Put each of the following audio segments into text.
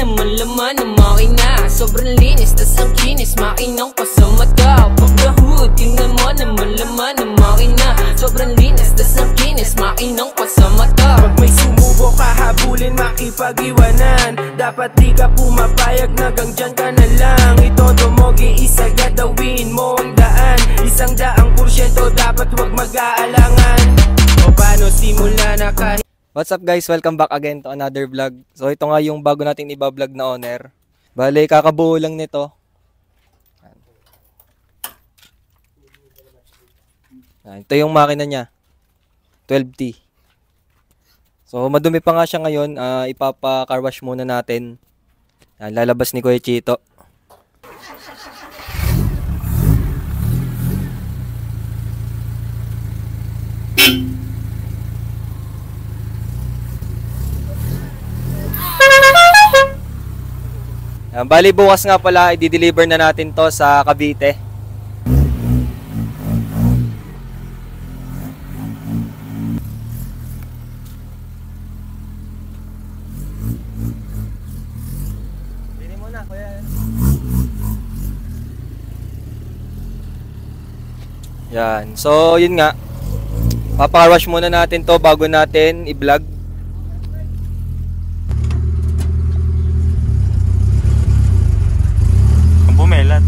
naman laman ng makina. Sobrang linis, tas ang kinis, makinang pa sa mata. Pag the-hood, tingnan mo naman laman ng makina. Sobrang linis, tas ang kinis, makinang pa sa mata. Pag may sumubok kahabulin, makipag-iwanan. Dapat di ka pumapayag na hanggang ka na lang. Itodo mo, giisa gadawin mo ang daan. 100% dapat wag mag-aalangan. O paano simula na kahit. What's up guys? Welcome back again to another vlog. So ito nga yung bago nating iba-vlog na owner. Bale, kakabuo lang nito. Ito yung makina niya. 12T. So madumi pa nga siya ngayon. Ipapa-car wash muna natin. Lalabas ni Kuya Chito. Bali bukas nga pala i-deliver na natin to sa Cavite. Bili mo na, kuya. Yan. So, yun nga. Papa-wash muna natin to bago natin i-vlog. Bumelat.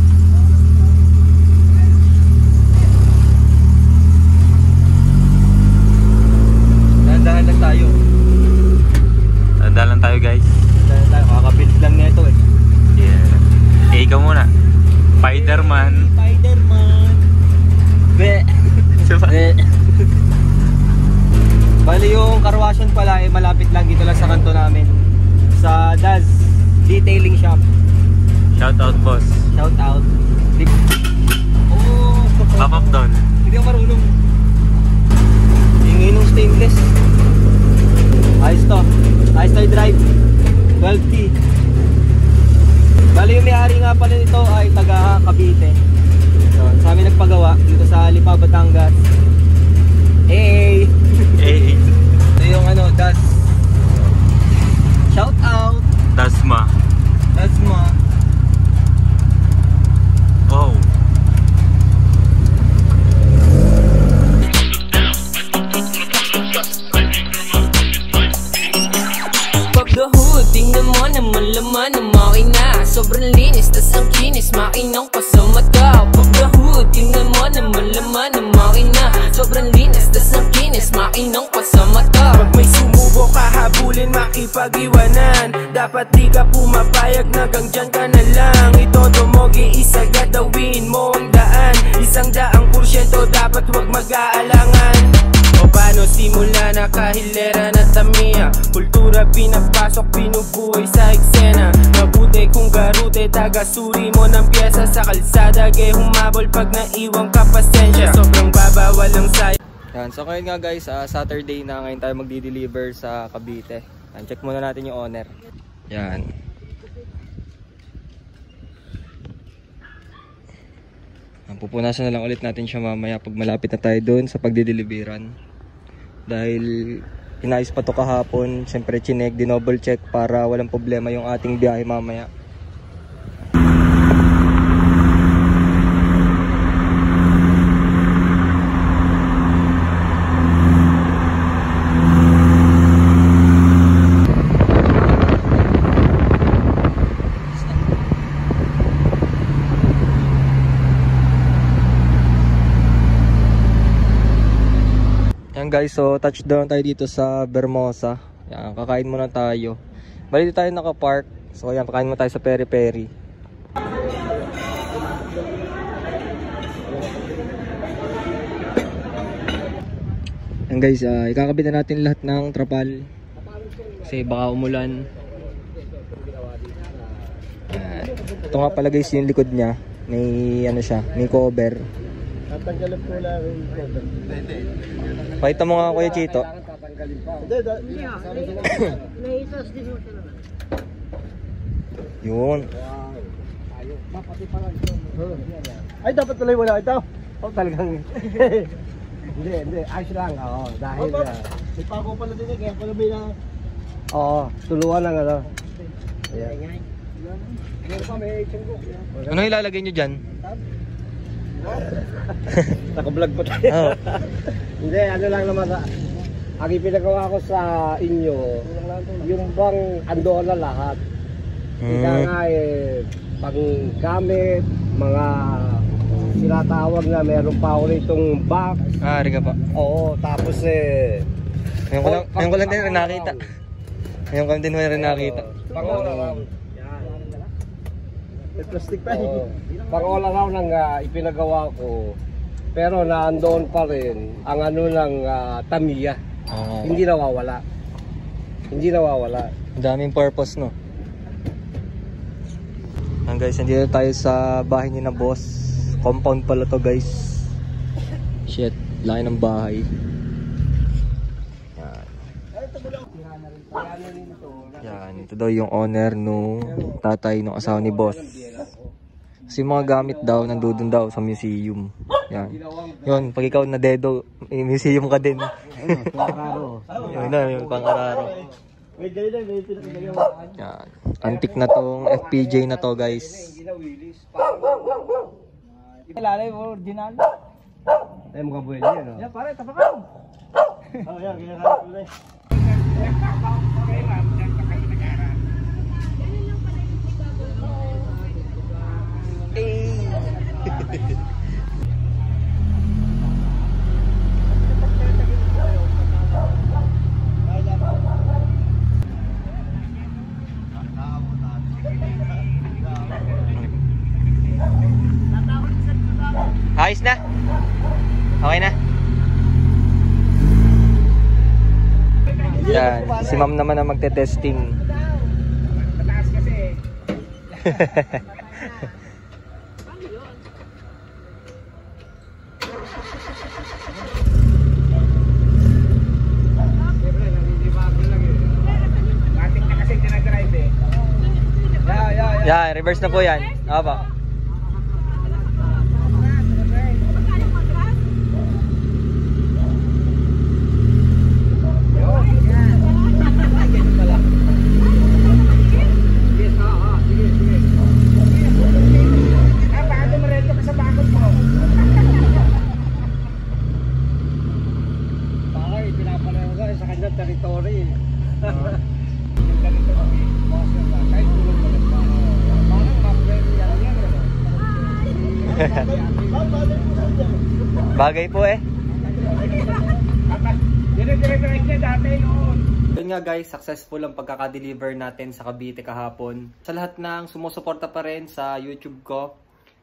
Dahan-dahan lang tayo. Dahan lang tayo guys. Dahan tayo. Kakabuild lang nito eh. Yeah. Ikaw muna. Spider-Man. Spider-Man. Be. Be. Bali yung karwasyon pala eh malapit lang dito lang sa kanto namin. Sa Daz Detailing Shop. Shout out boss. Shout out. Oh, Pop up down. Hindi ako marunong. Hingin ng stainless. Ayos to. Ayos to drive. 12T. Bali yung may-ari nga pala nito ay taga Cavite. So, sa amin nagpagawa dito sa Lipa, Batangas. Hey! Hey. Ito yung ano, Das. Shout out. Dasma. Dasma. Wow. Pag the-hood, tingnan mo naman laman ng makina. Sobrang linis, tas ang kinis, makinang pa sa mata. Pag the-hood, tingnan mo naman laman ng makina. Sobrang linis, tas ang kinis, makinang pa sa mata. Pag may sumubok kahabulin, makipag-iwanan. Dapat di ka pumapayag na hanggang ka na lang. Itodo mo, giisa gadawin mo ang daan. 100% dapat wag mag-aalangan. O paano simula na kahilera na tamiya. Kultura pinapasok, pinubuhay sa eksena. Mabuti kung garute, taga-suri mo ng pyesa. Sa kalsada, humabol pag naiwang ka pasensya. Sobrang baba, walang sayo. Yan. So ngayon nga guys, Saturday na ngayon tayo magdi-deliver sa Cavite. Yan, check muna natin yung owner. Yan. Pupunasan na lang ulit natin siya mamaya pag malapit na tayo doon sa pagdi-deliveran. Dahil inayos pa to kahapon, siyempre chinek, dinoble check para walang problema yung ating biyahe mamaya. Yan guys, so touchdown tayo dito sa Vermosa. Yan, kakain muna tayo. Bali dito tayo naka-park. So yan, kakain muna tayo sa Peri Peri. Yan guys, ikakabit na natin lahat ng trapal. Kasi baka umulan. Ito nga pala guys yung likod niya. May ano siya, may cover. Tatanggalin po lang yung cover. Pakita mo nga Kuya Chito. Yun. Ay, dapat tuloy wala ito. Oh, talagang. Hindi. Ayos lang. Oo, dahil. May pako pala din eh. Kaya pala may na. Oo, tuluan lang ano. Ayan. Meron pa, may tsanggo. Ano ilalagay nyo dyan? Naka-vlog pa tayo. Oh. Hindi, ano lang naman. Ang ipinagawa ko sa inyo, yung bang ando na lahat. Ika nga panggamit, mga sinatawag na meron pa ako nitong box. Rin ka pa. Oo, tapos Ngayon ko lang din rin nakita. Ngayon ko lang din rin nakita. Pang-all-around. May plastic pa eh. Pang-all-around ang ipinagawa ko. Pero naandoon pa rin ang ano ng Tamiya. Hindi nawawala. Hindi nawawala. Daming purpose, no? Ayan guys, nandito tayo sa bahay ni na boss. Compound pala to guys. Shit, laki ng bahay. Yan, ito daw yung owner nung tatay nung asawa ni boss. Kasi mga gamit daw nandun daw sa museum. Yan. Yun, pag ikaw na dedo, museum ka din. Pang-araro. Yun na, yung pang-araro. May ganyan, may pinakagawa. Yan. Antik na tong FPJ na to guys. Ilalay mo, original. Ay, mukhang buhay niya, no? Yan, pare, tapakan. Oh, yan, ginagawa ko na eh. Ayos na? Okay na? Yan, si ma'am naman ang magte-testing. Mataas kasi eh. Matik na kasi dinadrive eh. Yan, reverse na po yan. Aba. Territory. Bagay po eh. Yun nga guys, successful ang pagkaka-deliver natin sa Cavite kahapon. Sa lahat ng sumusuporta pa rin sa YouTube ko,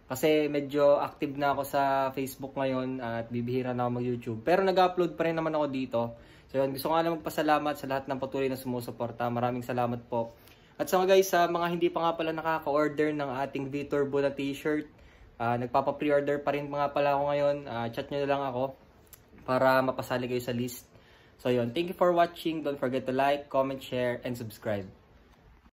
kasi medyo active na ako sa Facebook ngayon at bibihira na ako mag-YouTube. Pero nag-upload pa rin naman ako dito. So yun, gusto ko nga lang magpasalamat sa lahat ng patuloy na sumusuporta. Maraming salamat po. At so guys, sa mga hindi pa nga pala nakaka-order ng ating V-Turbo na t-shirt, nagpapa-pre-order pa rin mga pala ako ngayon. Chat nyo na lang ako para mapasali kayo sa list. So yun, thank you for watching. Don't forget to like, comment, share, and subscribe.